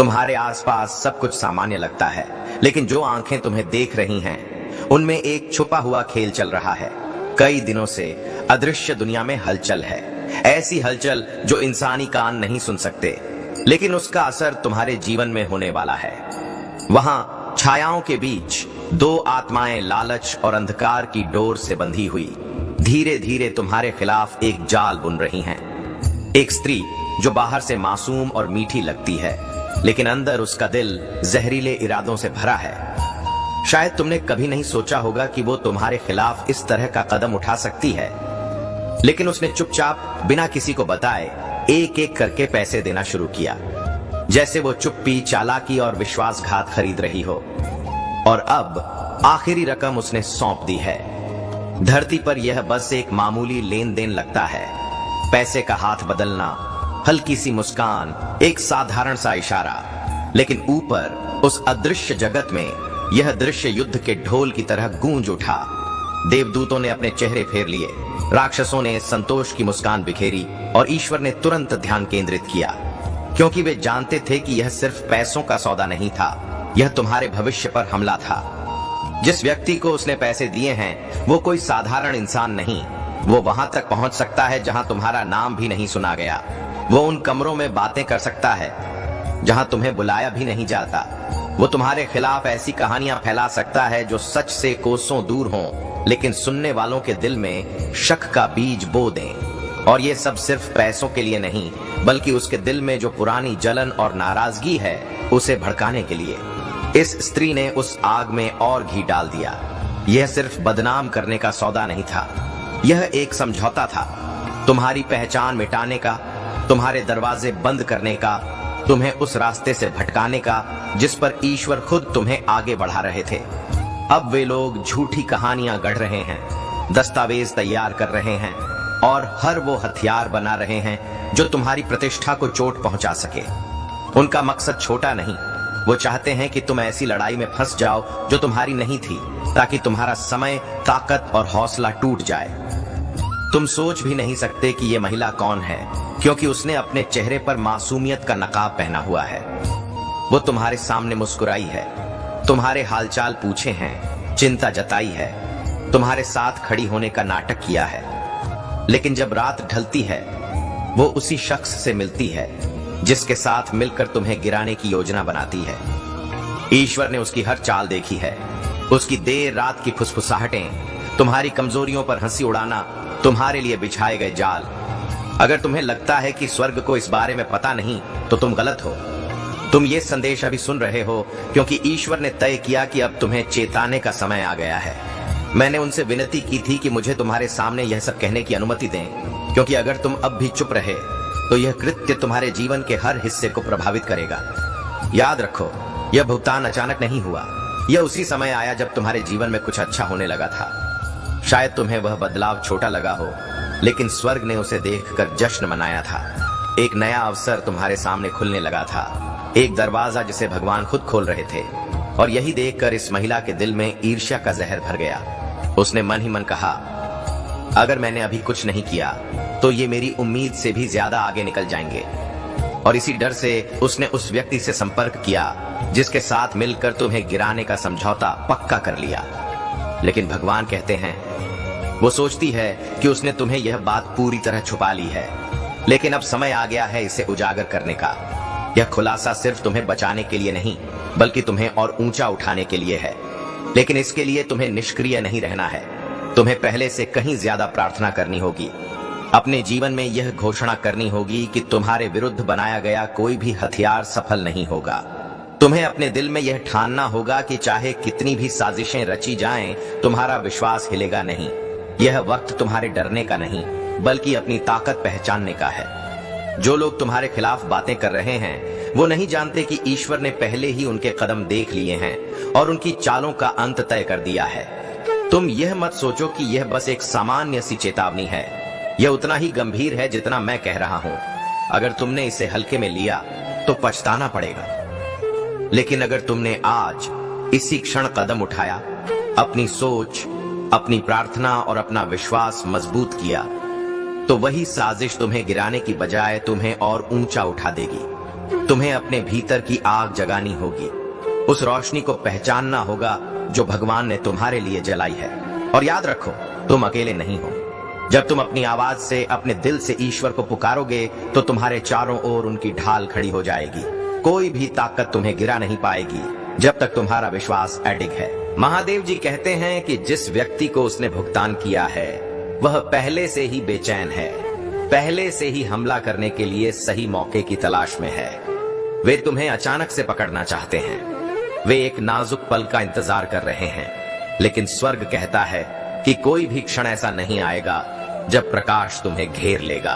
तुम्हारे आसपास सब कुछ सामान्य लगता है, लेकिन जो आंखें तुम्हें देख रही हैं, उनमें एक छुपा हुआ खेल चल रहा है। कई दिनों से अदृश्य दुनिया में हलचल है, ऐसी हलचल जो इंसानी कान नहीं सुन सकते, लेकिन उसका असर तुम्हारे जीवन में होने वाला है। वहां छायाओं के बीच दो आत्माएं लालच और अंधकार की डोर से बंधी हुई धीरे धीरे तुम्हारे खिलाफ एक जाल बुन रही हैं। एक स्त्री जो बाहर से मासूम और मीठी लगती है, लेकिन अंदर उसका दिल जहरीले इरादों से भरा है। शायद तुमने कभी नहीं सोचा होगा कि वो तुम्हारे खिलाफ इस तरह का कदम उठा सकती है, लेकिन उसने चुपचाप बिना किसी को बताए एक एक करके पैसे देना शुरू किया, जैसे वो चुप्पी, चालाकी और विश्वासघात खरीद रही हो। और अब आखिरी रकम उसने सौंप दी है। धरती पर यह बस एक मामूली लेन देन लगता है, पैसे का हाथ बदलना, हल्की सी मुस्कान, एक साधारण सा इशारा, लेकिन ऊपर उस अदृश्य जगत में यह दृश्य युद्ध के ढोल की तरह गूंज उठा। देवदूतों ने अपने चेहरे फेर लिए, राक्षसों ने संतोष की मुस्कान बिखेरी और ईश्वर ने तुरंत ध्यान केंद्रित किया, क्योंकि वे जानते थे कि यह सिर्फ पैसों का सौदा नहीं था, यह तुम्हारे भविष्य पर हमला था। जिस व्यक्ति को उसने पैसे दिए हैं वो कोई साधारण इंसान नहीं, वो वहां तक पहुंच सकता है जहां तुम्हारा नाम भी नहीं सुना गया। वो उन कमरों में बातें कर सकता है जहां तुम्हें बुलाया भी नहीं जाता। वो तुम्हारे खिलाफ ऐसी कहानियां फैला सकता है जो सच से कोसों दूर हों, लेकिन सुनने वालों के दिल में शक का बीज बो दें। और ये सब सिर्फ पैसों के लिए नहीं, बल्कि उसके दिल में जो पुरानी जलन और नाराजगी है उसे भड़काने के लिए। इस स्त्री ने उस आग में और घी डाल दिया। यह सिर्फ बदनाम करने का सौदा नहीं था, यह एक समझौता था, तुम्हारी पहचान मिटाने का, तुम्हारे दरवाजे बंद करने का, तुम्हें उस रास्ते से भटकाने का जिस पर ईश्वर खुद तुम्हें आगे बढ़ा रहे थे। अब वे लोग झूठी कहानियां गढ़ रहे हैं, दस्तावेज तैयार कर रहे हैं और हर वो हथियार बना रहे हैं जो तुम्हारी प्रतिष्ठा को चोट पहुंचा सके। उनका मकसद छोटा नहीं, वो चाहते हैं कि तुम ऐसी लड़ाई में फंस जाओ जो तुम्हारी नहीं थी, ताकि तुम्हारा समय, ताकत और हौसला टूट जाए। तुम सोच भी नहीं सकते कि ये महिला कौन है, क्योंकि उसने अपने चेहरे पर मासूमियत का नकाब पहना हुआ है। वो तुम्हारे सामने मुस्कुराई है, तुम्हारे हालचाल पूछे हैं, चिंता जताई है, तुम्हारे साथ खड़ी होने का नाटक किया है। लेकिन जब रात ढलती है वो उसी शख्स से मिलती है जिसके साथ मिलकर तुम्हें गिराने की योजना बनाती है। ईश्वर ने उसकी हर चाल देखी है, उसकी देर रात की फुसफुसाहटें, तुम्हारी कमजोरियों पर हंसी उड़ाना, तुम्हारे लिए बिछाए गए जाल। अगर तुम्हें लगता है कि स्वर्ग को इस बारे में पता नहीं, तो तुम गलत हो। तुम ये संदेश अभी सुन रहे हो क्योंकि ईश्वर ने तय किया कि अब तुम्हें चेताने का समय आ गया है। मैंने उनसे विनती की थी कि मुझे तुम्हारे सामने यह सब कहने की अनुमति दें, क्योंकि अगर तुम अब भी चुप रहे तो यह कृत्य तुम्हारे जीवन के हर हिस्से को प्रभावित करेगा। याद रखो, यह भुगतान अचानक नहीं हुआ, यह उसी समय आया जब तुम्हारे जीवन में कुछ अच्छा होने लगा था। शायद तुम्हें वह बदलाव छोटा लगा हो, लेकिन स्वर्ग ने उसे देखकर जश्न मनाया था। एक नया अवसर तुम्हारे सामने खुलने लगा था, एक दरवाजा जिसे भगवान खुद खोल रहे थे। और यही देखकर इस महिला के दिल में ईर्ष्या का जहर भर गया। उसने मन ही मन कहा, अगर मैंने अभी कुछ नहीं किया तो ये मेरी उम्मीद से भी ज्यादा आगे निकल जाएंगे। और इसी डर से उसने उस व्यक्ति से संपर्क किया जिसके साथ मिलकर तुम्हें गिराने का समझौता पक्का कर लिया। लेकिन भगवान कहते हैं, वो सोचती है कि उसने तुम्हें यह बात पूरी तरह छुपा ली है, लेकिन अब समय आ गया है इसे उजागर करने का। यह खुलासा सिर्फ तुम्हें बचाने के लिए नहीं, बल्कि तुम्हें और ऊंचा उठाने के लिए है। लेकिन इसके लिए तुम्हें निष्क्रिय नहीं रहना है, तुम्हें पहले से कहीं ज्यादा प्रार्थना करनी होगी। अपने जीवन में यह घोषणा करनी होगी कि तुम्हारे विरुद्ध बनाया गया कोई भी हथियार सफल नहीं होगा। तुम्हें अपने दिल में यह ठानना होगा कि चाहे कितनी भी साजिशें रची जाएं, तुम्हारा विश्वास हिलेगा नहीं। यह वक्त तुम्हारे डरने का नहीं, बल्कि अपनी ताकत पहचानने का है। जो लोग तुम्हारे खिलाफ बातें कर रहे हैं वो नहीं जानते कि ईश्वर ने पहले ही उनके कदम देख लिए हैं और उनकी चालों का अंत तय कर दिया है। तुम यह मत सोचो कि यह बस एक सामान्य सी चेतावनी है, यह उतना ही गंभीर है जितना मैं कह रहा हूं। अगर तुमने इसे हल्के में लिया तो पछताना पड़ेगा, लेकिन अगर तुमने आज इसी क्षण कदम उठाया, अपनी सोच, अपनी प्रार्थना और अपना विश्वास मजबूत किया, तो वही साजिश तुम्हें गिराने की बजाय तुम्हें और ऊंचा उठा देगी। तुम्हें अपने भीतर की आग जगानी होगी। उस रोशनी को पहचानना होगा जो भगवान ने तुम्हारे लिए जलाई है। और याद रखो, तुम अकेले नहीं हो। जब तुम अपनी आवाज से अपने दिल से ईश्वर को पुकारोगे तो तुम्हारे चारों ओर उनकी ढाल खड़ी हो जाएगी। कोई भी ताकत तुम्हें गिरा नहीं पाएगी जब तक तुम्हारा विश्वास अडिग है। महादेव जी कहते हैं कि जिस व्यक्ति को उसने भुगतान किया है वह पहले से ही बेचैन है, पहले से ही हमला करने के लिए सही मौके की तलाश में है। वे तुम्हें अचानक से पकड़ना चाहते हैं। वे एक नाजुक पल का इंतजार कर रहे हैं, लेकिन स्वर्ग कहता है कि कोई भी क्षण ऐसा नहीं आएगा जब प्रकाश तुम्हें घेर लेगा,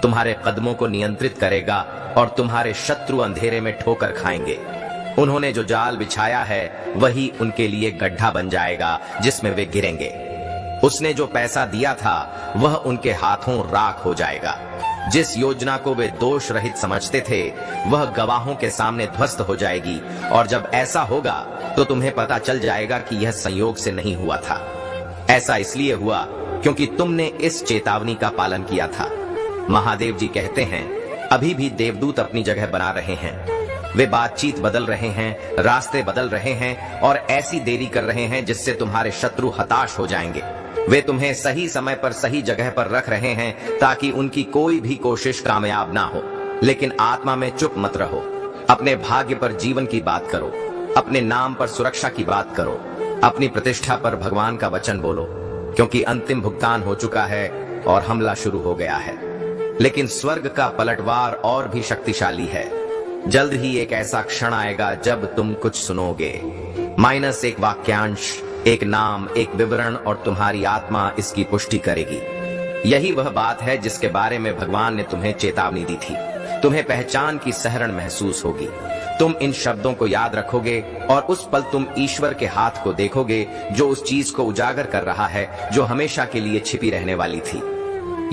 तुम्हारे कदमों को नियंत्रित करेगा और तुम्हारे शत्रु अंधेरे में ठोकर खाएंगे। उन्होंने जो जाल बिछाया है वही उनके लिए गड्ढा बन जाएगा जिसमें वे गिरेंगे। उसने जो पैसा दिया था वह उनके हाथों राख हो जाएगा। जिस योजना को वे दोष रहित समझते थे वह गवाहों के सामने ध्वस्त हो जाएगी। और जब ऐसा होगा तो तुम्हें पता चल जाएगा कि यह संयोग से नहीं हुआ था। ऐसा इसलिए हुआ क्योंकि तुमने इस चेतावनी का पालन किया था। महादेव जी कहते हैं, अभी भी देवदूत अपनी जगह बना रहे हैं। वे बातचीत बदल रहे हैं, रास्ते बदल रहे हैं और ऐसी देरी कर रहे हैं जिससे तुम्हारे शत्रु हताश हो जाएंगे। वे तुम्हें सही समय पर सही जगह पर रख रहे हैं ताकि उनकी कोई भी कोशिश कामयाब ना हो। लेकिन आत्मा में चुप मत रहो। अपने भाग्य पर जीवन की बात करो, अपने नाम पर सुरक्षा की बात करो, अपनी प्रतिष्ठा पर भगवान का वचन बोलो, क्योंकि अंतिम भुगतान हो चुका है और हमला शुरू हो गया है। लेकिन स्वर्ग का पलटवार और भी शक्तिशाली है। जल्द ही एक ऐसा क्षण आएगा जब तुम कुछ सुनोगे, माइनस एक वाक्यांश, एक नाम, एक विवरण, और तुम्हारी आत्मा इसकी पुष्टि करेगी। यही वह बात है जिसके बारे में भगवान ने तुम्हें चेतावनी दी थी। तुम्हें पहचान की सहरण महसूस होगी। तुम इन शब्दों को याद रखोगे और उस पल तुम ईश्वर के हाथ को देखोगे जो उस चीज को उजागर कर रहा है जो हमेशा के लिए छिपी रहने वाली थी।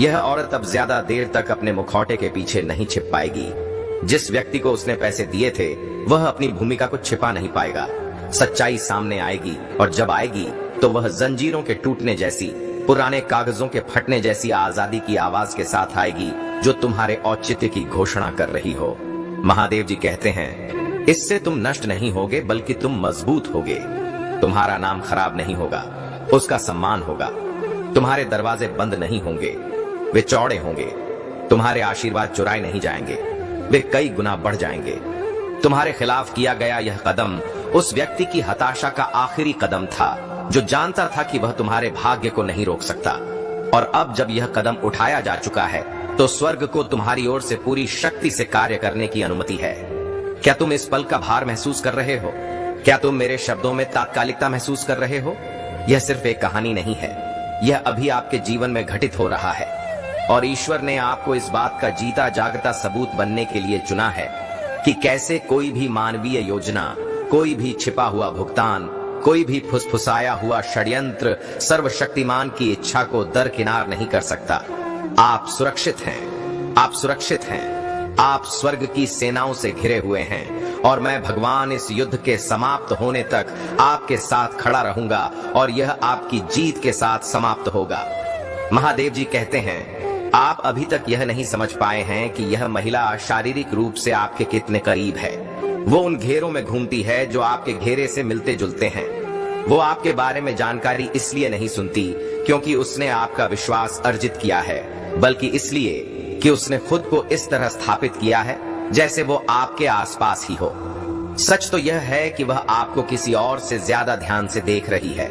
यह औरत अब ज्यादा देर तक अपने मुखौटे के पीछे नहीं छिप पाएगी। जिस व्यक्ति को उसने पैसे दिए थे वह अपनी भूमिका को छिपा नहीं पाएगा। सच्चाई सामने आएगी और जब आएगी तो वह जंजीरों के टूटने जैसी, पुराने कागजों के फटने जैसी आजादी की आवाज के साथ आएगी जो तुम्हारे औचित्य की घोषणा कर रही हो। महादेव जी कहते हैं, इससे तुम नष्ट नहीं होगे बल्कि तुम मजबूत होगे। तुम्हारा नाम खराब नहीं होगा, उसका सम्मान होगा। तुम्हारे दरवाजे बंद नहीं होंगे, वे चौड़े होंगे। तुम्हारे आशीर्वाद चुराए नहीं जाएंगे, वे कई गुना बढ़ जाएंगे। तुम्हारे खिलाफ किया गया यह कदम उस व्यक्ति की हताशा का आखिरी कदम था जो जानता था कि वह तुम्हारे भाग्य को नहीं रोक सकता। और अब जब यह कदम उठाया जा चुका है तो स्वर्ग को तुम्हारी ओर से पूरी शक्ति से कार्य करने की अनुमति है। क्या तुम इस पल का भार महसूस कर रहे हो? क्या तुम मेरे शब्दों में तात्कालिकता महसूस कर रहे हो? यह सिर्फ एक कहानी नहीं है, यह अभी आपके जीवन में घटित हो रहा है। और ईश्वर ने आपको इस बात का जीता जागता सबूत बनने के लिए चुना है कि कैसे कोई भी मानवीय योजना, कोई भी छिपा हुआ भुगतान, कोई भी फुसफुसाया हुआ षड्यंत्र सर्वशक्तिमान की इच्छा को दरकिनार नहीं कर सकता। आप सुरक्षित हैं, आप सुरक्षित हैं। आप स्वर्ग की सेनाओं से घिरे हुए हैं और मैं भगवान इस युद्ध के समाप्त होने तक आपके साथ खड़ा रहूंगा और यह आपकी जीत के साथ समाप्त होगा। महादेव जी कहते हैं, आप अभी तक यह नहीं समझ पाए हैं कि यह महिला शारीरिक रूप से आपके कितने करीब है। वो उन घेरों में घूमती है जो आपके घेरे से मिलते जुलते हैं। वो आपके बारे में जानकारी इसलिए नहीं सुनती क्योंकि उसने आपका विश्वास अर्जित किया है, बल्कि इसलिए कि उसने खुद को इस तरह स्थापित किया है जैसे वो आपके आसपास ही हो। सच तो यह है कि वह आपको किसी और से ज्यादा ध्यान से देख रही है।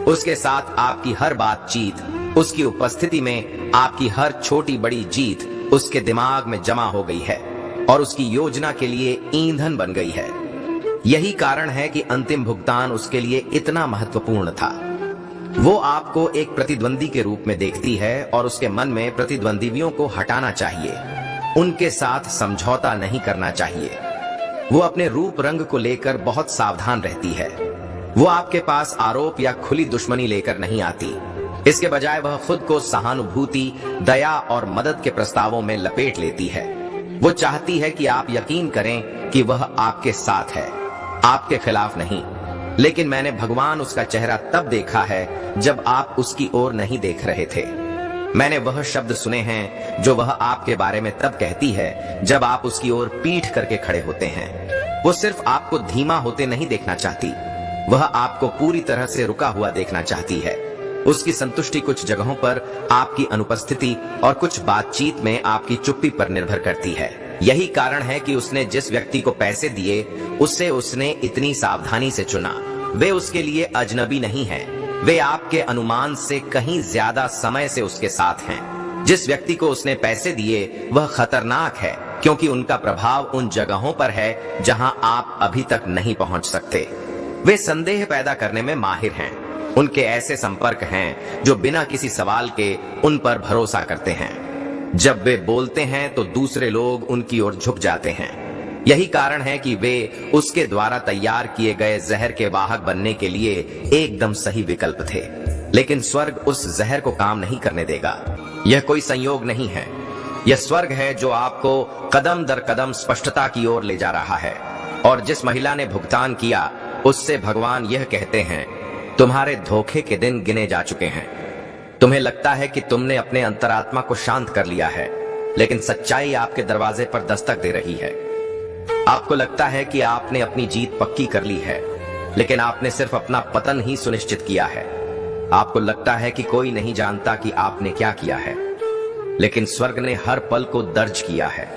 उसके साथ आपकी हर बातचीत, उसकी उपस्थिति में आपकी हर छोटी बड़ी जीत उसके दिमाग में जमा हो गई है और उसकी योजना के लिए ईंधन बन गई है। यही कारण है कि अंतिम भुगतान उसके लिए इतना महत्वपूर्ण था। वो आपको एक प्रतिद्वंदी के रूप में देखती है और उसके मन में प्रतिद्वंदियों को हटाना चाहिए, उनके साथ समझौता नहीं करना चाहिए। वो अपने रूप रंग को लेकर बहुत सावधान रहती है। वो आपके पास आरोप या खुली दुश्मनी लेकर नहीं आती। इसके बजाय वह खुद को सहानुभूति, दया और मदद के प्रस्तावों में लपेट लेती है। वो चाहती है कि आप यकीन करें कि वह आपके साथ है, आपके खिलाफ नहीं। लेकिन मैंने भगवान उसका चेहरा तब देखा है जब आप उसकी ओर नहीं देख रहे थे। मैंने वह शब्द सुने हैं जो वह आपके बारे में तब कहती है जब आप उसकी ओर पीठ करके खड़े होते हैं। वो सिर्फ आपको धीमा होते नहीं देखना चाहती, वह आपको पूरी तरह से रुका हुआ देखना चाहती है। उसकी संतुष्टि कुछ जगहों पर आपकी अनुपस्थिति और कुछ बातचीत में आपकी चुप्पी पर निर्भर करती है। यही कारण है कि उसने जिस व्यक्ति को पैसे दिए उससे उसने इतनी सावधानी से चुना। वे उसके लिए अजनबी नहीं हैं, वे आपके अनुमान से कहीं ज्यादा समय से उसके साथ हैं। जिस व्यक्ति को उसने पैसे दिए वह खतरनाक है, क्योंकि उनका प्रभाव उन जगहों पर है जहां आप अभी तक नहीं पहुंच सकते। वे संदेह पैदा करने में माहिर हैं। उनके ऐसे संपर्क हैं जो बिना किसी सवाल के उन पर भरोसा करते हैं। जब वे बोलते हैं तो दूसरे लोग उनकी ओर झुक जाते हैं। यही कारण है कि वे उसके द्वारा तैयार किए गए जहर के वाहक बनने के लिए एकदम सही विकल्प थे। लेकिन स्वर्ग उस जहर को काम नहीं करने देगा। यह कोई संयोग नहीं है, यह स्वर्ग है जो आपको कदम दर कदम स्पष्टता की ओर ले जा रहा है। और जिस महिला ने भुगतान किया उससे भगवान यह कहते हैं, तुम्हारे धोखे के दिन गिने जा चुके हैं। तुम्हें लगता है कि तुमने अपने अंतरात्मा को शांत कर लिया है, लेकिन सच्चाई आपके दरवाजे पर दस्तक दे रही है। आपको लगता है कि आपने अपनी जीत पक्की कर ली है, लेकिन आपने सिर्फ अपना पतन ही सुनिश्चित किया है। आपको लगता है कि कोई नहीं जानता कि आपने क्या किया है, लेकिन स्वर्ग ने हर पल को दर्ज किया है।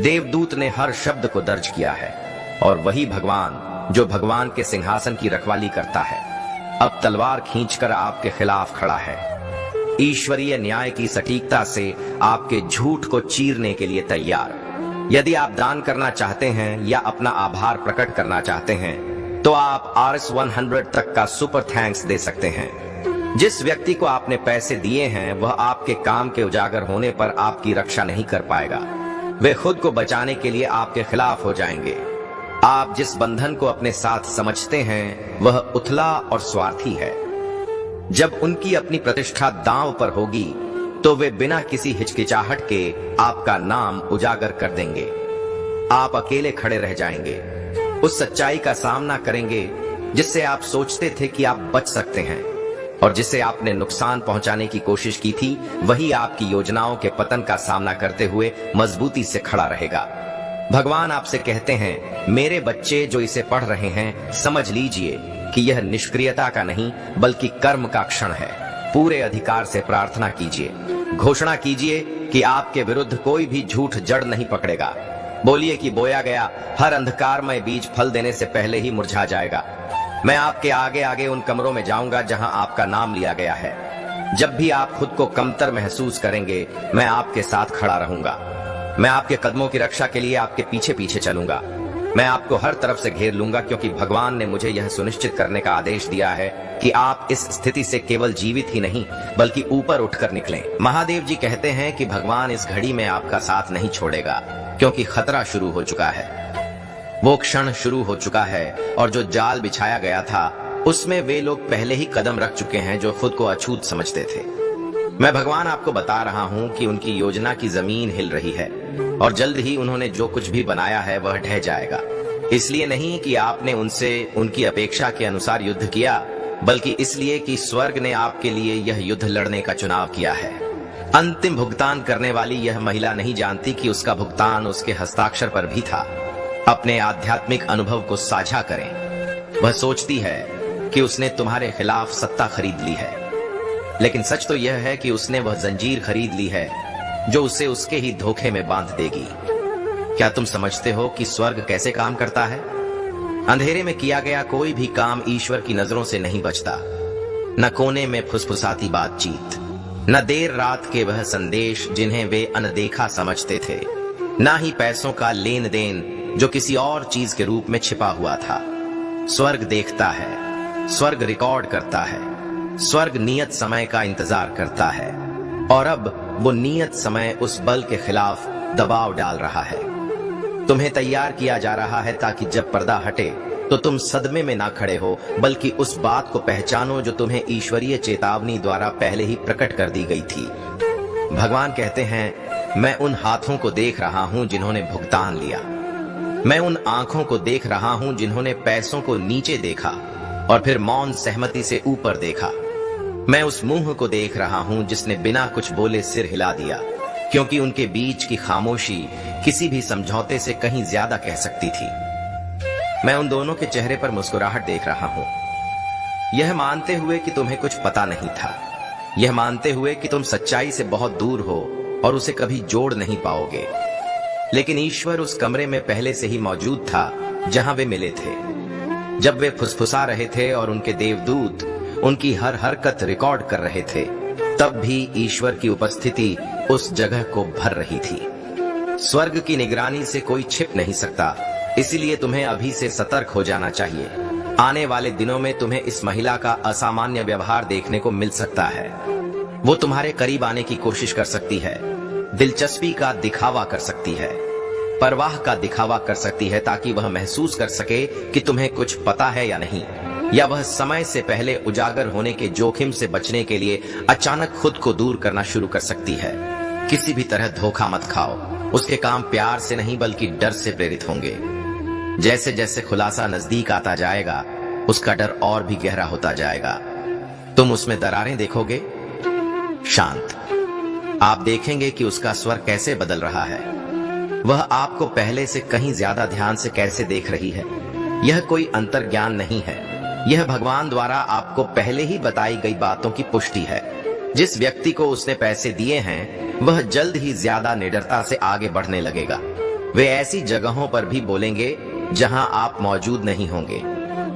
देवदूत ने हर शब्द को दर्ज किया है, और वही भगवान जो भगवान के सिंहासन की रखवाली करता है अब तलवार खींचकर आपके खिलाफ खड़ा है। ईश्वरीय न्याय की सटीकता से आपके झूठ को चीरने के लिए तैयार। यदि आप दान करना चाहते हैं या अपना आभार प्रकट करना चाहते हैं तो आप RS-100 तक का सुपर थैंक्स दे सकते हैं। जिस व्यक्ति को आपने पैसे दिए हैं वह आपके काम के उजागर होने पर आपकी रक्षा नहीं कर पाएगा। वे खुद को बचाने के लिए आपके खिलाफ हो जाएंगे। आप जिस बंधन को अपने साथ समझते हैं वह उथला और स्वार्थी है। जब उनकी अपनी प्रतिष्ठा दांव पर होगी तो वे बिना किसी हिचकिचाहट के आपका नाम उजागर कर देंगे। आप अकेले खड़े रह जाएंगे, उस सच्चाई का सामना करेंगे जिससे आप सोचते थे कि आप बच सकते हैं, और जिसे आपने नुकसान पहुंचाने की कोशिश की थी वही आपकी योजनाओं के पतन का सामना करते हुए मजबूती से खड़ा रहेगा। भगवान आपसे कहते हैं, मेरे बच्चे जो इसे पढ़ रहे हैं, समझ लीजिए कि यह निष्क्रियता का नहीं बल्कि कर्म का क्षण है। पूरे अधिकार से प्रार्थना कीजिए, घोषणा कीजिए कि आपके विरुद्ध कोई भी झूठ जड़ नहीं पकड़ेगा। बोलिए कि बोया गया हर अंधकारमय बीज फल देने से पहले ही मुरझा जाएगा। मैं आपके आगे आगे उन कमरों में जाऊंगा जहां आपका नाम लिया गया है। जब भी आप खुद को कमतर महसूस करेंगे मैं आपके साथ खड़ा रहूंगा। मैं आपके कदमों की रक्षा के लिए आपके पीछे पीछे चलूंगा। मैं आपको हर तरफ से घेर लूंगा, क्योंकि भगवान ने मुझे यह सुनिश्चित करने का आदेश दिया है कि आप इस स्थिति से केवल जीवित ही नहीं बल्कि ऊपर उठकर निकलें। महादेव जी कहते हैं कि भगवान इस घड़ी में आपका साथ नहीं छोड़ेगा, क्योंकि खतरा शुरू हो चुका है। वो क्षण शुरू हो चुका है, और जो जाल बिछाया गया था उसमें वे लोग पहले ही कदम रख चुके हैं जो खुद को अछूत समझते थे। मैं भगवान आपको बता रहा हूं कि उनकी योजना की जमीन हिल रही है, और जल्द ही उन्होंने जो कुछ भी बनाया है वह ढह जाएगा। इसलिए नहीं कि आपने उनसे उनकी अपेक्षा के अनुसार युद्ध किया, बल्कि इसलिए कि स्वर्ग ने आपके लिए यह युद्ध लड़ने का चुनाव किया है। अंतिम भुगतान करने वाली यह महिला नहीं जानती कि उसका भुगतान उसके हस्ताक्षर पर भी था। अपने आध्यात्मिक अनुभव को साझा करें। वह सोचती है कि उसने तुम्हारे खिलाफ सत्ता खरीद ली है, लेकिन सच तो यह है कि उसने वह जंजीर खरीद ली है जो उसे उसके ही धोखे में बांध देगी। क्या तुम समझते हो कि स्वर्ग कैसे काम करता है? अंधेरे में किया गया कोई भी काम ईश्वर की नजरों से नहीं बचता। न कोने में फुसफुसाती बातचीत, न देर रात के वह संदेश जिन्हें वे अनदेखा समझते थे, न ही पैसों का लेन देन जो किसी और चीज के रूप में छिपा हुआ था। स्वर्ग देखता है, स्वर्ग रिकॉर्ड करता है, स्वर्ग नियत समय का इंतजार करता है, और अब वो नियत समय उस बल के खिलाफ दबाव डाल रहा है। तुम्हें तैयार किया जा रहा है ताकि जब पर्दा हटे तो तुम सदमे में ना खड़े हो, बल्कि उस बात को पहचानो जो तुम्हें ईश्वरीय चेतावनी द्वारा पहले ही प्रकट कर दी गई थी। भगवान कहते हैं, मैं उन हाथों को देख रहा हूं जिन्होंने भुगतान लिया। मैं उन आंखों को देख रहा हूं जिन्होंने पैसों को नीचे देखा और फिर मौन सहमति से ऊपर देखा। मैं उस मुंह को देख रहा हूं जिसने बिना कुछ बोले सिर हिला दिया, क्योंकि उनके बीच की खामोशी किसी भी समझौते से कहीं ज्यादा कह सकती थी। मैं उन दोनों के चेहरे पर मुस्कुराहट देख रहा हूं, यह मानते हुए कि तुम्हें कुछ पता नहीं था, यह मानते हुए कि तुम सच्चाई से बहुत दूर हो और उसे कभी जोड़ नहीं पाओगे। लेकिन ईश्वर उस कमरे में पहले से ही मौजूद था जहां वे मिले थे। जब वे फुसफुसा रहे थे और उनके देवदूत उनकी हर हरकत रिकॉर्ड कर रहे थे, तब भी ईश्वर की उपस्थिति उस जगह को भर रही थी। स्वर्ग की निगरानी से कोई छिप नहीं सकता, इसीलिए तुम्हें अभी से सतर्क हो जाना चाहिए। आने वाले दिनों में तुम्हें इस महिला का असामान्य व्यवहार देखने को मिल सकता है। वो तुम्हारे करीब आने की कोशिश कर सकती है, दिलचस्पी का दिखावा कर सकती है, परवाह का दिखावा कर सकती है, ताकि वह महसूस कर सके कि तुम्हें कुछ पता है या नहीं, या वह समय से पहले उजागर होने के जोखिम से बचने के लिए अचानक खुद को दूर करना शुरू कर सकती है। किसी भी तरह धोखा मत खाओ, उसके काम प्यार से नहीं बल्कि डर से प्रेरित होंगे। जैसे जैसे खुलासा नजदीक आता जाएगा, उसका डर और भी गहरा होता जाएगा। तुम उसमें दरारें देखोगे, शांत। आप देखेंगे कि उसका स्वर कैसे बदल रहा है, वह आपको पहले से कहीं ज्यादा ध्यान से कैसे देख रही है। यह कोई अंतर्ज्ञान नहीं है, यह भगवान द्वारा आपको पहले ही बताई गई बातों की पुष्टि है। जिस व्यक्ति को उसने पैसे दिए हैं, वह जल्द ही ज्यादा निडरता से आगे बढ़ने लगेगा। वे ऐसी जगहों पर भी बोलेंगे जहां आप मौजूद नहीं होंगे।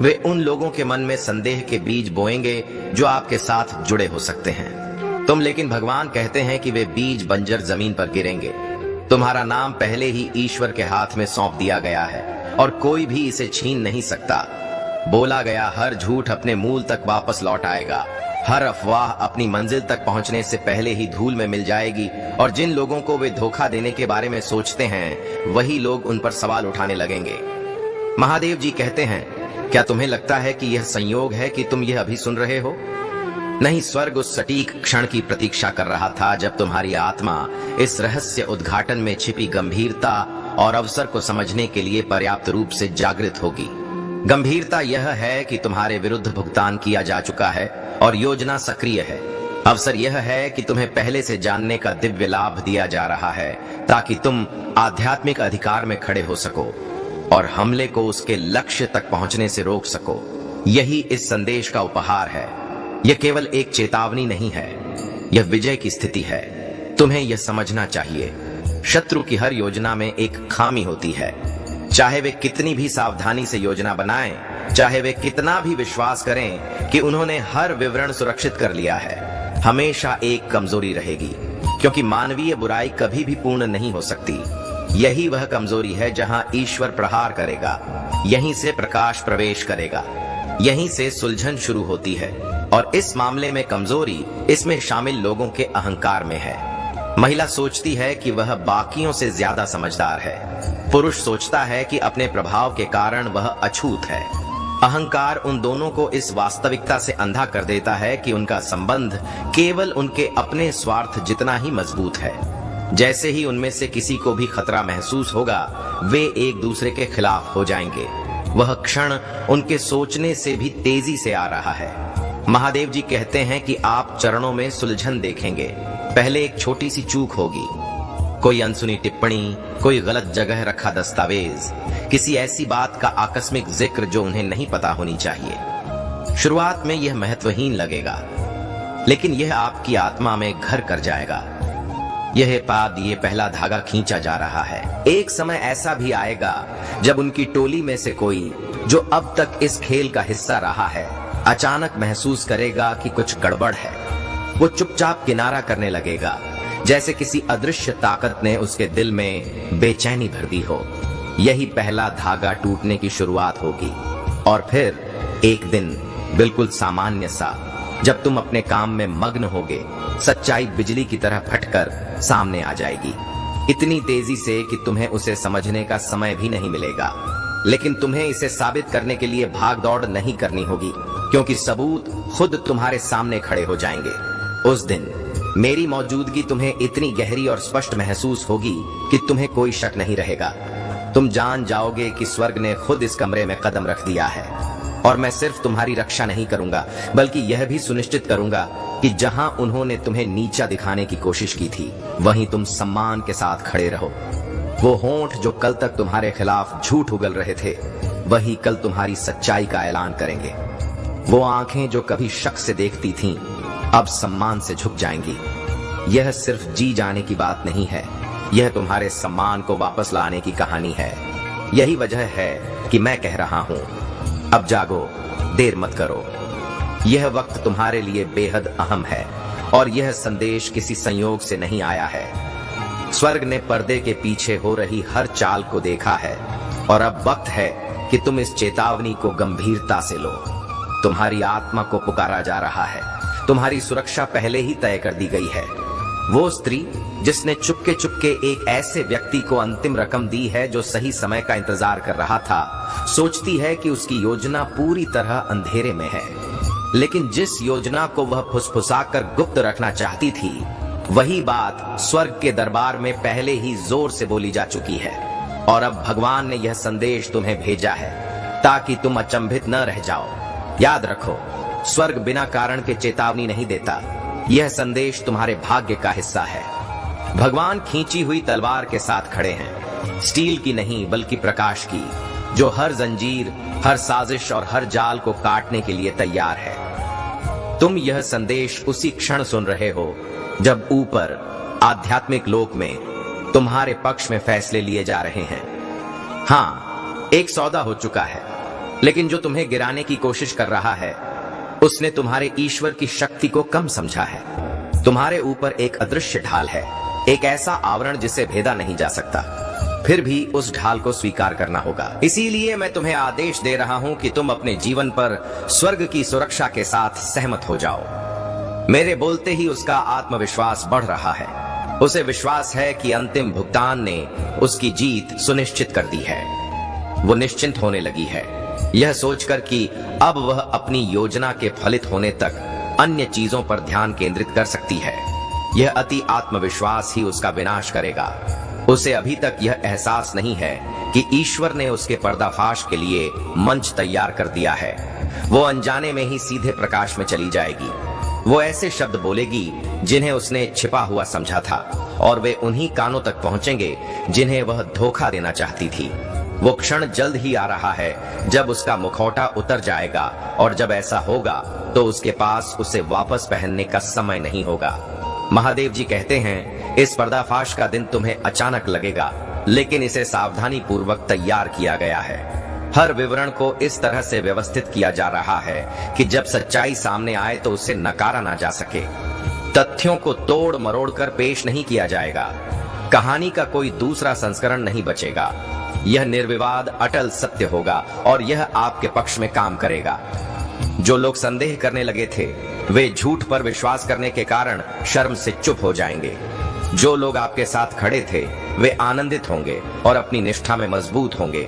वे उन लोगों के मन में संदेह के बीज बोएंगे जो आपके साथ जुड़े हो सकते हैं। तुम लेकिन भगवान कहते हैं कि वे बीज बंजर जमीन पर गिरेंगे। तुम्हारा नाम पहले ही ईश्वर के हाथ में सौंप दिया गया है और कोई भी इसे छीन नहीं सकता। बोला गया हर झूठ अपने मूल तक वापस लौट आएगा। हर अफवाह अपनी मंजिल तक पहुंचने से पहले ही धूल में मिल जाएगी, और जिन लोगों को वे धोखा देने के बारे में सोचते हैं, वही लोग उन पर सवाल उठाने लगेंगे। महादेव जी कहते हैं, क्या तुम्हें लगता है कि यह संयोग है कि तुम यह अभी सुन रहे हो? नहीं, स्वर्ग उस सटीक क्षण की प्रतीक्षा कर रहा था जब तुम्हारी आत्मा इस रहस्य उद्घाटन में छिपी गंभीरता और अवसर को समझने के लिए पर्याप्त रूप से जागृत होगी। गंभीरता यह है कि तुम्हारे विरुद्ध भुगतान किया जा चुका है और योजना सक्रिय है। अवसर यह है कि तुम्हें पहले से जानने का दिव्य लाभ दिया जा रहा है, ताकि तुम आध्यात्मिक अधिकार में खड़े हो सको और हमले को उसके लक्ष्य तक पहुंचने से रोक सको। यही इस संदेश का उपहार है। यह केवल एक चेतावनी नहीं है, यह विजय की स्थिति है। तुम्हें यह समझना चाहिए, शत्रु की हर योजना में एक खामी होती है। चाहे वे कितनी भी सावधानी से योजना बनाएं, चाहे वे कितना भी विश्वास करें कि उन्होंने हर विवरण सुरक्षित कर लिया है, हमेशा एक कमजोरी रहेगी, क्योंकि मानवीय बुराई कभी भी पूर्ण नहीं हो सकती। यही वह कमजोरी है जहां ईश्वर प्रहार करेगा, यहीं से प्रकाश प्रवेश करेगा, यहीं से सुलझन शुरू होती है। और इस मामले में कमजोरी इसमें शामिल लोगों के अहंकार में है। महिला सोचती है कि वह बाकियों से ज्यादा समझदार है। पुरुष सोचता है कि अपने प्रभाव के कारण वह अछूत है। अहंकार उन दोनों को इस वास्तविकता से अंधा कर देता है कि उनका संबंध केवल उनके अपने स्वार्थ जितना ही मजबूत है। जैसे ही उनमें से किसी को भी खतरा महसूस होगा, वे एक दूसरे के खिलाफ हो जाएंगे। वह क्षण उनके सोचने से भी तेजी से आ रहा है। महादेव जी कहते हैं कि आप चरणों में सुलझन देखेंगे। पहले एक छोटी सी चूक होगी, कोई अनसुनी टिप्पणी, कोई गलत जगह रखा दस्तावेज, किसी ऐसी बात का आकस्मिक जिक्र जो उन्हें नहीं पता होनी चाहिए। शुरुआत में यह महत्वहीन लगेगा, लेकिन यह आपकी आत्मा में घर कर जाएगा। यह पाद, ये पहला धागा खींचा जा रहा है। एक समय ऐसा भी आएगा जब उनकी टोली में से कोई, जो अब तक इस खेल का हिस्सा रहा है, अचानक महसूस करेगा कि कुछ गड़बड़ है। वो चुपचाप किनारा करने लगेगा, जैसे किसी अदृश्य ताकत ने उसके दिल में बेचैनी भर दी हो। यही पहला धागा टूटने की शुरुआत होगी। और फिर एक दिन बिल्कुल सामान्य सा, जब तुम अपने काम में मग्न होगे, सच्चाई बिजली की तरह फटकर सामने आ जाएगी, इतनी तेजी से कि तुम्हें उसे समझने का समय भी नहीं मिलेगा। लेकिन तुम्हें इसे साबित करने के लिए भाग दौड़ नहीं करनी होगी, क्योंकि सबूत खुद तुम्हारे सामने खड़े हो जाएंगे। उस दिन मेरी मौजूदगी तुम्हें इतनी गहरी और स्पष्ट महसूस होगी कि तुम्हें कोई शक नहीं रहेगा। तुम जान जाओगे कि स्वर्ग ने खुद इस कमरे में कदम रख दिया है। और मैं सिर्फ तुम्हारी रक्षा नहीं करूंगा बल्कि यह भी सुनिश्चित करूंगा कि जहां उन्होंने तुम्हें नीचा दिखाने की कोशिश की थी वहीं तुम सम्मान के साथ खड़े रहो। वो होंठ जो कल तक तुम्हारे खिलाफ झूठ उगल रहे थे वही कल तुम्हारी सच्चाई का ऐलान करेंगे। वो आंखें जो कभी शक से देखती थीं अब सम्मान से झुक जाएंगी। यह सिर्फ जी जाने की बात नहीं है, यह तुम्हारे सम्मान को वापस लाने की कहानी है। यही वजह है कि मैं कह रहा हूं, अब जागो, देर मत करो। यह वक्त तुम्हारे लिए बेहद अहम है और यह संदेश किसी संयोग से नहीं आया है। स्वर्ग ने पर्दे के पीछे हो रही हर चाल को देखा है और अब वक्त है कि तुम इस चेतावनी को गंभीरता से लो। तुम्हारी आत्मा को पुकारा जा रहा है, तुम्हारी सुरक्षा पहले ही तय कर दी गई है। वो स्त्री जिसने चुपके चुपके एक ऐसे व्यक्ति को अंतिम रकम दी है जो सही समय का इंतजार कर रहा था, सोचती है कि उसकी योजना पूरी तरह अंधेरे में है, लेकिन जिस योजना को वह फुसफुसाकर गुप्त रखना चाहती थी वही बात स्वर्ग के दरबार में पहले ही जोर से बोली जा चुकी है। और अब भगवान ने यह संदेश तुम्हें भेजा है ताकि तुम अचंभित न रह जाओ। याद रखो, स्वर्ग बिना कारण के चेतावनी नहीं देता। यह संदेश तुम्हारे भाग्य का हिस्सा है। भगवान खींची हुई तलवार के साथ खड़े हैं, स्टील की नहीं बल्कि प्रकाश की, जो हर जंजीर, हर साजिश और हर जाल को काटने के लिए तैयार है। तुम यह संदेश उसी क्षण सुन रहे हो जब ऊपर आध्यात्मिक लोक में तुम्हारे पक्ष में फैसले लिए जा रहे हैं। हाँ, एक सौदा हो चुका है, लेकिन जो तुम्हें गिराने की कोशिश कर रहा है उसने तुम्हारे ईश्वर की शक्ति को कम समझा है। तुम्हारे ऊपर एक अदृश्य ढाल है, एक ऐसा आवरण जिसे भेदा नहीं जा सकता। फिर भी उस ढाल को स्वीकार करना होगा। इसीलिए मैं तुम्हें आदेश दे रहा हूं कि तुम अपने जीवन पर स्वर्ग की सुरक्षा के साथ सहमत हो जाओ। मेरे बोलते ही उसका आत्मविश्वास बढ़ रहा है। उसे विश्वास है कि अंतिम भुगतान ने उसकी जीत सुनिश्चित कर दी है। वो निश्चिंत होने लगी है, यह सोचकर कि अब वह अपनी योजना के फलित होने तक अन्य चीजों पर ध्यान केंद्रित कर सकती है। यह अति आत्मविश्वास ही उसका विनाश करेगा। उसे अभी तक यह एहसास नहीं है कि ईश्वर ने उसके पर्दाफाश के लिए मंच तैयार कर दिया है। वो अनजाने में ही सीधे प्रकाश में चली जाएगी। वो ऐसे शब्द बोलेगी जिन्हें उसने छिपा हुआ समझा था, और वे उन्हीं कानों तक पहुंचेंगे जिन्हें वह धोखा देना चाहती थी। वो क्षण जल्द ही आ रहा है जब उसका मुखौटा उतर जाएगा, और जब ऐसा होगा तो उसके पास उसे वापस पहनने का समय नहीं होगा। महादेव जी कहते हैं, इस पर्दाफाश का दिन तुम्हें अचानक लगेगा, लेकिन इसे सावधानी पूर्वक तैयार किया गया है। हर विवरण को इस तरह से व्यवस्थित किया जा रहा है कि जब सच्चाई सामने आए तो उसे नकारा ना जा सके। तथ्यों को तोड़ मरोड़ कर पेश नहीं किया जाएगा। कहानी का कोई दूसरा संस्करण नहीं बचेगा। यह निर्विवाद अटल सत्य होगा और यह आपके पक्ष में काम करेगा। जो लोग संदेह करने लगे थे वे झूठ पर विश्वास करने के कारण शर्म से चुप हो जाएंगे। जो लोग आपके साथ खड़े थे वे आनंदित होंगे और अपनी निष्ठा में मजबूत होंगे,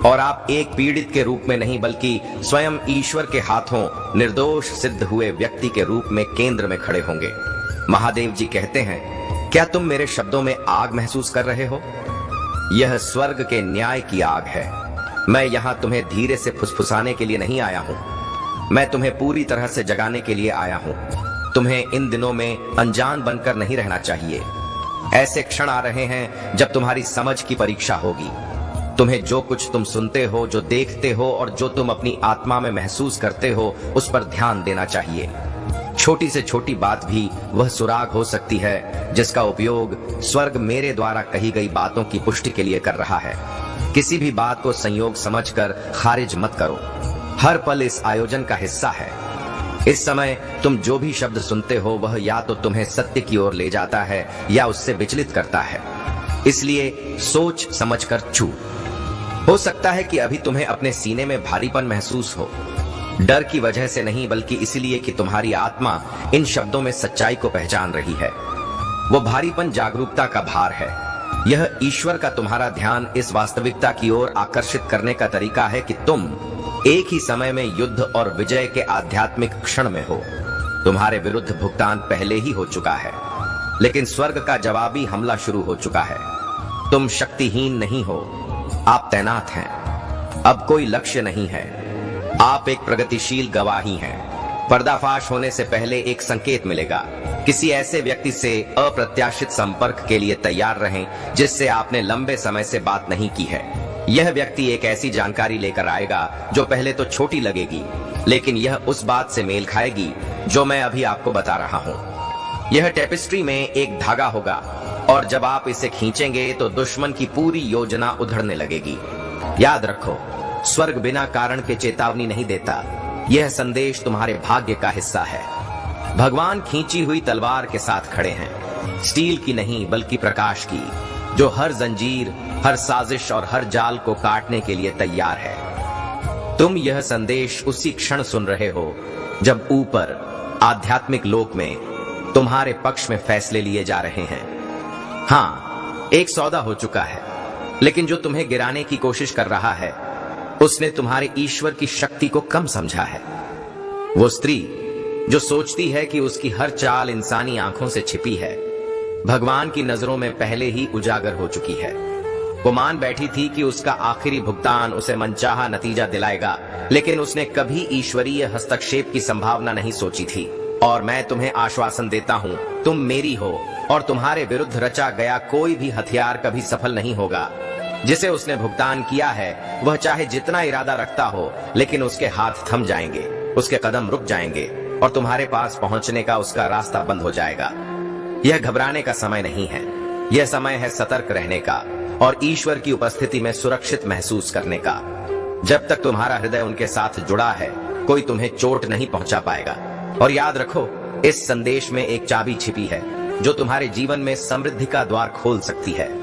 और आप एक पीड़ित के रूप में नहीं बल्कि स्वयं ईश्वर के हाथों निर्दोष सिद्ध हुए व्यक्ति के रूप में केंद्र में खड़े होंगे। महादेव जी कहते हैं, क्या तुम मेरे शब्दों में आग महसूस कर रहे हो? यह स्वर्ग के न्याय की आग है। मैं यहाँ तुम्हें धीरे से फुसफुसाने के लिए नहीं आया हूँ, मैं तुम्हें पूरी तरह से जगाने के लिए आया हूँ। तुम्हें इन दिनों में अनजान बनकर नहीं रहना चाहिए। ऐसे क्षण आ रहे हैं जब तुम्हारी समझ की परीक्षा होगी। तुम्हें जो कुछ तुम सुनते हो, जो देखते हो और जो तुम अपनी आत्मा में महसूस करते हो उस पर ध्यान देना चाहिए। छोटी से छोटी बात भी वह सुराग हो सकती है जिसका उपयोग स्वर्ग मेरे द्वारा कही गई बातों की पुष्टि के लिए कर रहा है। किसी भी बात को संयोग समझकर खारिज मत करो। हर पल इस आयोजन का हिस्सा है। इस समय तुम जो भी शब्द सुनते हो वह या तो तुम्हें सत्य की ओर ले जाता है या उससे विचलित करता है। इसलिए सोच समझकर चू। हो सकता है कि अभी तुम्हें अपने सीने में भारीपन महसूस हो, डर की वजह से नहीं बल्कि इसलिए कि तुम्हारी आत्मा इन शब्दों में सच्चाई को पहचान रही है। वो भारीपन जागरूकता का भार है। यह ईश्वर का तुम्हारा ध्यान इस वास्तविकता की ओर आकर्षित करने का तरीका है कि तुम एक ही समय में युद्ध और विजय के आध्यात्मिक क्षण में हो। तुम्हारे विरुद्ध भुगतान पहले ही हो चुका है, लेकिन स्वर्ग का जवाबी हमला शुरू हो चुका है। तुम शक्तिहीन नहीं हो, आप तैनात हैं। अब कोई लक्ष्य नहीं है, आप एक प्रगतिशील गवाही हैं। पर्दाफाश होने से पहले एक संकेत मिलेगा। किसी ऐसे व्यक्ति से अप्रत्याशित संपर्क के लिए तैयार रहें जिससे आपने लंबे समय से बात नहीं की है। यह व्यक्ति एक ऐसी जानकारी लेकर आएगा जो पहले तो छोटी लगेगी, लेकिन यह उस बात से मेल खाएगी जो मैं अभी आपको बता रहा हूँ। यह टेपिस्ट्री में एक धागा होगा और जब आप इसे खींचेंगे तो दुश्मन की पूरी योजना उधड़ने लगेगी। याद रखो, स्वर्ग बिना कारण के चेतावनी नहीं देता। यह संदेश तुम्हारे भाग्य का हिस्सा है। भगवान खींची हुई तलवार के साथ खड़े हैं, स्टील की नहीं बल्कि प्रकाश की, जो हर जंजीर, हर साजिश और हर जाल को काटने के लिए तैयार है। तुम यह संदेश उसी क्षण सुन रहे हो जब ऊपर आध्यात्मिक लोक में तुम्हारे पक्ष में फैसले लिए जा रहे हैं। हाँ, एक सौदा हो चुका है, लेकिन जो तुम्हें गिराने की कोशिश कर रहा है उसने तुम्हारे ईश्वर की शक्ति को कम समझा है। वो स्त्री जो सोचती है कि उसकी हर चाल इंसानी आंखों से छिपी है, भगवान की नजरों में पहले ही उजागर हो चुकी है। वो मान बैठी थी कि उसका आखिरी भुगतान उसे मनचाहा नतीजा दिलाएगा, लेकिन उसने कभी ईश्वरीय हस्तक्षेप की संभावना नहीं सोची थी। और मैं तुम्हें आश्वासन देता हूँ, तुम मेरी हो और तुम्हारे विरुद्ध रचा गया कोई भी हथियार कभी सफल नहीं होगा। जिसे उसने भुगतान किया है वह चाहे जितना इरादा रखता हो, लेकिन उसके हाथ थम जाएंगे, उसके कदम रुक जाएंगे और तुम्हारे पास पहुंचने का उसका रास्ता बंद हो जाएगा। यह घबराने का समय नहीं है, यह समय है सतर्क रहने का और ईश्वर की उपस्थिति में सुरक्षित महसूस करने का। जब तक तुम्हारा हृदय उनके साथ जुड़ा है, कोई तुम्हें चोट नहीं पहुंचा पाएगा। और याद रखो, इस संदेश में एक चाबी छिपी है जो तुम्हारे जीवन में समृद्धि का द्वार खोल सकती है।